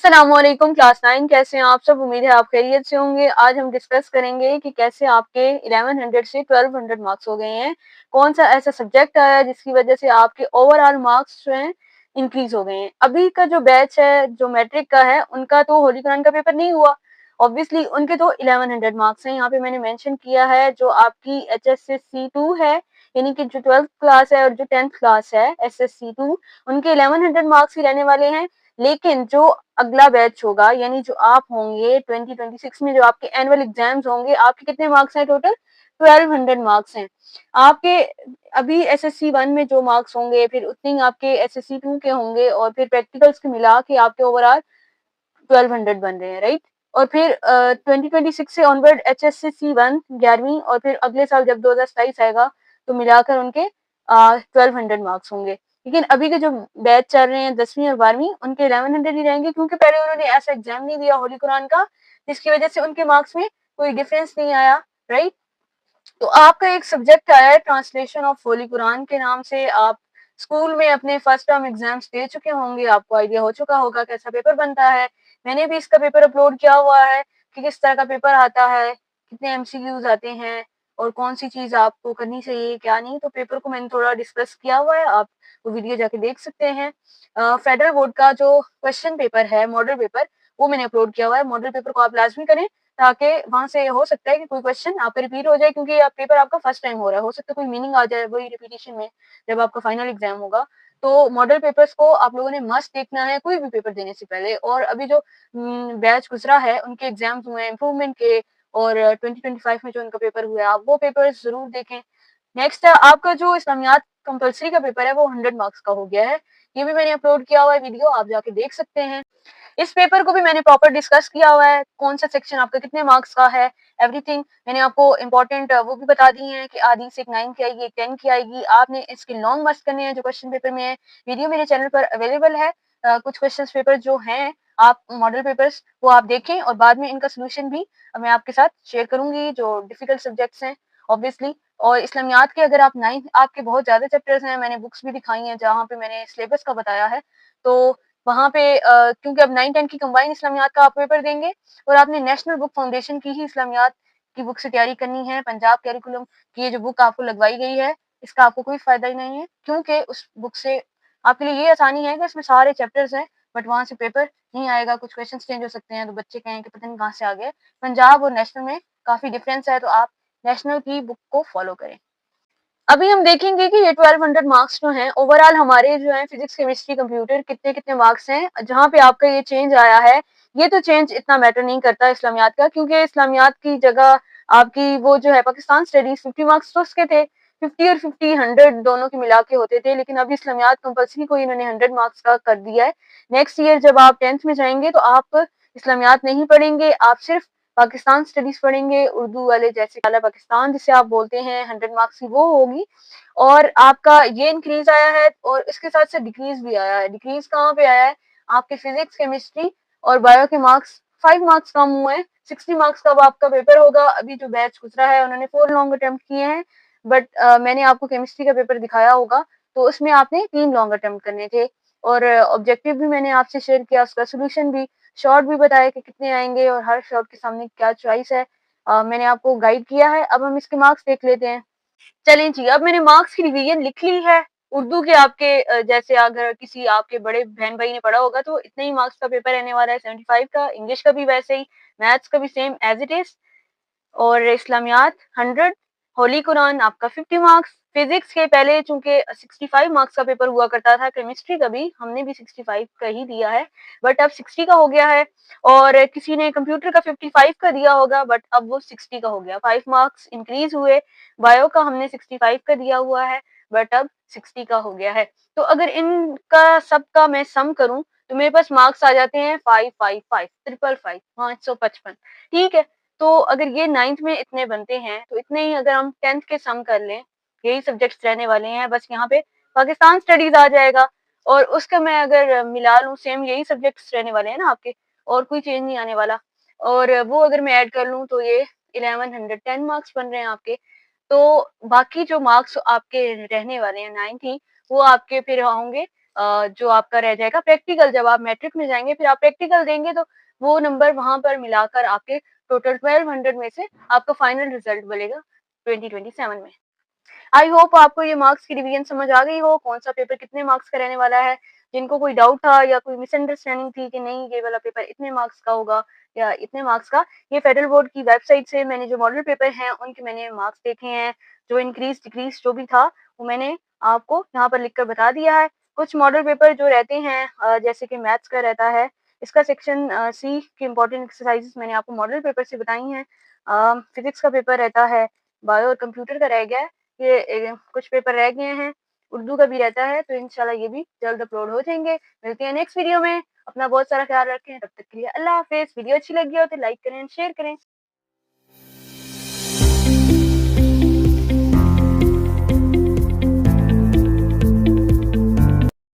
अस्सलामुअलैकुम क्लास 9 कैसे हैं आप सब। उम्मीद है आप खैरियत से होंगे। आज हम डिस्कस करेंगे कि कैसे आपके 1100 से 1200 मार्क्स हो गए हैं। कौन सा ऐसा सब्जेक्ट आया जिसकी वजह से आपके ओवरऑल मार्क्स जो हैं इंक्रीज हो गए हैं। अभी का जो बैच है जो मैट्रिक का है उनका तो होली कुरान का पेपर नहीं हुआ, ऑब्वियसली उनके तो 1100 मार्क्स हैं। यहाँ पे मैंने मेंशन किया है जो आपकी HSC2 है, यानी कि जो 12th क्लास है और जो 10th क्लास है SSC2, उनके 1100 मार्क्स ही रहने वाले हैं। लेकिन जो अगला बैच होगा यानी जो आप होंगे 2026 में, जो आपके एनुअल एग्जाम्स होंगे, आपके कितने मार्क्स हैं टोटल? 1200 मार्क्स हैं आपके। अभी SSC1 में जो मार्क्स होंगे फिर उतने ही आपके SSC2 के होंगे और फिर प्रैक्टिकल्स के मिला के आपके ओवरऑल 1200 बन रहे हैं, राइट। और फिर 2026 से ऑनवर्ड HSC1 11वीं और फिर अगले साल जब 2027 आएगा तो मिलाकर उनके 1200 मार्क्स होंगे। लेकिन अभी के जो बैच चल रहे हैं 10वीं और 12वीं, उनके 1100 ही रहेंगे क्योंकि पहले उन्होंने ऐसा एग्जाम नहीं दिया होली कुरान का, जिसकी वजह से उनके मार्क्स में कोई डिफरेंस नहीं आया, राइट। तो आपका एक सब्जेक्ट आया है ट्रांसलेशन ऑफ होली कुरान के नाम से। आप स्कूल में अपने फर्स्ट टर्म एग्जाम्स दे चुके होंगे, आपको आइडिया हो चुका होगा कैसा पेपर बनता है। मैंने भी इसका पेपर अपलोड किया हुआ है कि किस तरह का पेपर आता है, कितने MCQs आते हैं और कौन सी चीज आपको करनी चाहिए क्या नहीं। तो पेपर को मैंने थोड़ा डिस्कस किया हुआ है, आप वो वीडियो जाके देख सकते हैं। फेडरल बोर्ड का जो क्वेश्चन पेपर है मॉडल पेपर, वो मैंने अपलोड किया हुआ है। मॉडल पेपर को आप लाजमी करें ताकि वहां से हो सकता है कि कोई क्वेश्चन आपका रिपीट हो जाए, क्योंकि आप पेपर आपका फर्स्ट टाइम हो रहा है, हो सकता है कोई मीनिंग आ जाए वही रिपीटिशन में जब आपका फाइनल एग्जाम होगा। तो मॉडल पेपर्स को आप लोगों ने मस्ट देखना है कोई भी पेपर देने से पहले। और अभी जो बैच गुजरा है उनके एग्जाम्स हुए हैं इम्प्रूवमेंट के, और 2025 में जो उनका पेपर हुआ है आप वो पेपर जरूर देखें। नेक्स्ट है आपका जो इस्लामियात कंपलसरी का पेपर है, वो 100 मार्क्स का हो गया है। ये भी मैंने अपलोड किया हुआ है वीडियो, आप जाके देख सकते हैं। इस पेपर को भी मैंने प्रॉपर डिस्कस किया हुआ है, कौन सा सेक्शन आपका कितने मार्क्स का है, एवरीथिंग मैंने आपको इम्पोर्टेंट वो भी बता दी है कि आधी से एक 9 की आएगी, एक 10 की आएगी। आपने इसके लॉन्ग मस्ट करने हैं जो क्वेश्चन पेपर में है। वीडियो मेरे चैनल पर अवेलेबल है। कुछ क्वेश्चन पेपर जो हैं आप मॉडल पेपर्स वो आप देखें और बाद में इनका सोल्यूशन भी मैं आपके साथ शेयर करूंगी जो डिफिकल्ट सब्जेक्ट्स हैं ऑब्वियसली। और इस्लामियात के अगर आप 9 आपके बहुत ज्यादा चैप्टर्स हैं, मैंने बुक्स भी दिखाई हैं जहाँ पे मैंने सिलेबस का बताया है। तो वहाँ पे क्योंकि अब 9-10 की कंबाइन इस्लामियात का आप पेपर देंगे और आपने नेशनल बुक फाउंडेशन की ही इस्लामियात की बुक से तैयारी करनी है। पंजाब कैरिकुलम की ये जो बुक आपको लगवाई गई है इसका आपको कोई फायदा ही नहीं है, क्योंकि उस बुक से आपके लिए ये आसानी है कि इसमें सारे चैप्टर्स हैं, बट वहां से पेपर नहीं आएगा, कुछ क्वेश्चन चेंज हो सकते हैं तो बच्चे कहें कि पता नहीं कहाँ से आ गए। पंजाब और नेशनल में काफी डिफरेंस है, तो आप नेशनल की बुक को फॉलो करें। अभी हम देखेंगे कि ये 1200 मार्क्स जो हैं ओवरऑल हमारे जो है फिजिक्स केमिस्ट्री कंप्यूटर कितने कितने मार्क्स हैं। जहाँ पे आपका ये चेंज आया है, ये तो चेंज इतना मैटर नहीं करता इस्लामियात का, क्योंकि इस्लामियात की जगह आपकी वो जो है पाकिस्तान स्टडीज 50 मार्क्स तो उसके थे, 50 और 50 100 दोनों के मिला के होते थे। लेकिन अभी इस्लामियात कंपल्सरी को इन्होंने 100 मार्क्स का कर दिया है। नेक्स्ट ईयर जब आप 10th में जाएंगे तो आप इस्लामियात नहीं पढ़ेंगे, आप सिर्फ पाकिस्तान स्टडीज पढ़ेंगे, उर्दू वाले जैसे काला पाकिस्तान जिसे आप बोलते हैं, 100 मार्क्स की वो होगी। और आपका ये इंक्रीज आया है और इसके साथ साथ डिक्रीज भी आया है। डिक्रीज कहाँ पे आया है? आपके फिजिक्स केमिस्ट्री और बायो के मार्क्स 5 मार्क्स कम हुए हैं। 60 मार्क्स का अब आपका पेपर होगा। अभी जो बैच गुजरा है उन्होंने 4 लॉन्ग अटेम्प्ट किए हैं, बट मैंने आपको केमिस्ट्री का पेपर दिखाया होगा तो उसमें आपने 3 लॉन्ग अटेम्प्ट करने थे। और ऑब्जेक्टिव भी मैंने आपसे शेयर किया, उसका सोल्यूशन भी, शॉर्ट भी बताया कि कितने आएंगे और हर शॉर्ट के सामने क्या चॉइस है। मैंने आपको गाइड किया है। अब हम इसके मार्क्स देख लेते हैं। चलें जी, अब मैंने मार्क्स की रिवीजन लिख ली है। उर्दू के आपके जैसे अगर किसी आपके बड़े बहन भाई ने पढ़ा होगा तो इतने ही मार्क्स का पेपर रहने वाला है 75 का। इंग्लिश का भी वैसे ही, मैथ्स का भी सेम एज इट इज, और इस्लामियात 100, होली कुरान आपका 50 मार्क्स। फिजिक्स के पहले चूंकि 65 मार्क्स का पेपर हुआ करता था, केमिस्ट्री का भी हमने भी 65 का ही दिया है, बट अब 60 का हो गया है। और किसी ने कंप्यूटर का 55 का दिया होगा, बट अब वो 60 का हो गया, 5 मार्क्स इंक्रीज हुए। बायो का हमने 65 का दिया हुआ है, बट अब 60 का हो गया है। तो अगर इनका सबका मैं सम करूं तो मेरे पास मार्क्स आ जाते हैं 555 555 555, ठीक है। तो अगर ये 9th में इतने बनते हैं तो इतने ही अगर हम 10th के सम कर लें, यही सब्जेक्ट्स रहने वाले हैं, बस यहाँ पे पाकिस्तान स्टडीज आ जाएगा। और उसका मैं अगर मिला लूँ, सेम यही सब्जेक्ट्स रहने वाले हैं ना आपके, और कोई चेंज नहीं आने वाला। और वो अगर मैं ऐड कर लूँ तो ये 1110 मार्क्स बन रहे हैं आपके। तो बाकी जो मार्क्स आपके रहने वाले हैं 9th ही, वो आपके फिर होंगे जो आपका रह जाएगा प्रैक्टिकल। जब आप मैट्रिक में जाएँगे फिर आप प्रैक्टिकल देंगे तो वो नंबर वहाँ पर मिलाकर आपके टोटल 1200 में से आपका फाइनल रिजल्ट बनेगा 2027 में। आई होप आपको ये मार्क्स की रिवीजन समझ आ गई हो, कौन-सा पेपर कितने मार्क्स का रहने वाला है। जिनको कोई डाउट था या कोई मिसअंडरस्टैंडिंग थी कि नहीं ये वाला पेपर इतने मार्क्स का होगा या इतने मार्क्स का, ये फेडरल बोर्ड की वेबसाइट से मैंने जो मॉडल पेपर हैं उनके मैंने मार्क्स देखे हैं। जो इंक्रीज़ डिक्रीज़ जो भी था वो मैंने आपको यहाँ पर लिख कर बता दिया है। कुछ मॉडल पेपर जो रहते हैं जैसे कि मैथ्स का रहता है, इसका सेक्शन सी की इम्पोर्टेंट एक्सरसाइज़ेज़ मैंने आपको मॉडल पेपर से बताई हैं। फिज़िक्स का पेपर रहता है, बायो और कंप्यूटर का रह गया है। ये कुछ पेपर रह गए हैं, उर्दू का भी रहता है, तो इंशाल्लाह ये भी जल्द अपलोड हो जाएँगे। मिलते हैं नेक्स्ट वीडियो में, अपना बहुत सारा ख़्याल रखें, तब तक के लिए अल्लाह हाफ़िज़। वीडियो अच्छी लगी हो तो लाइक करें, शेयर करें।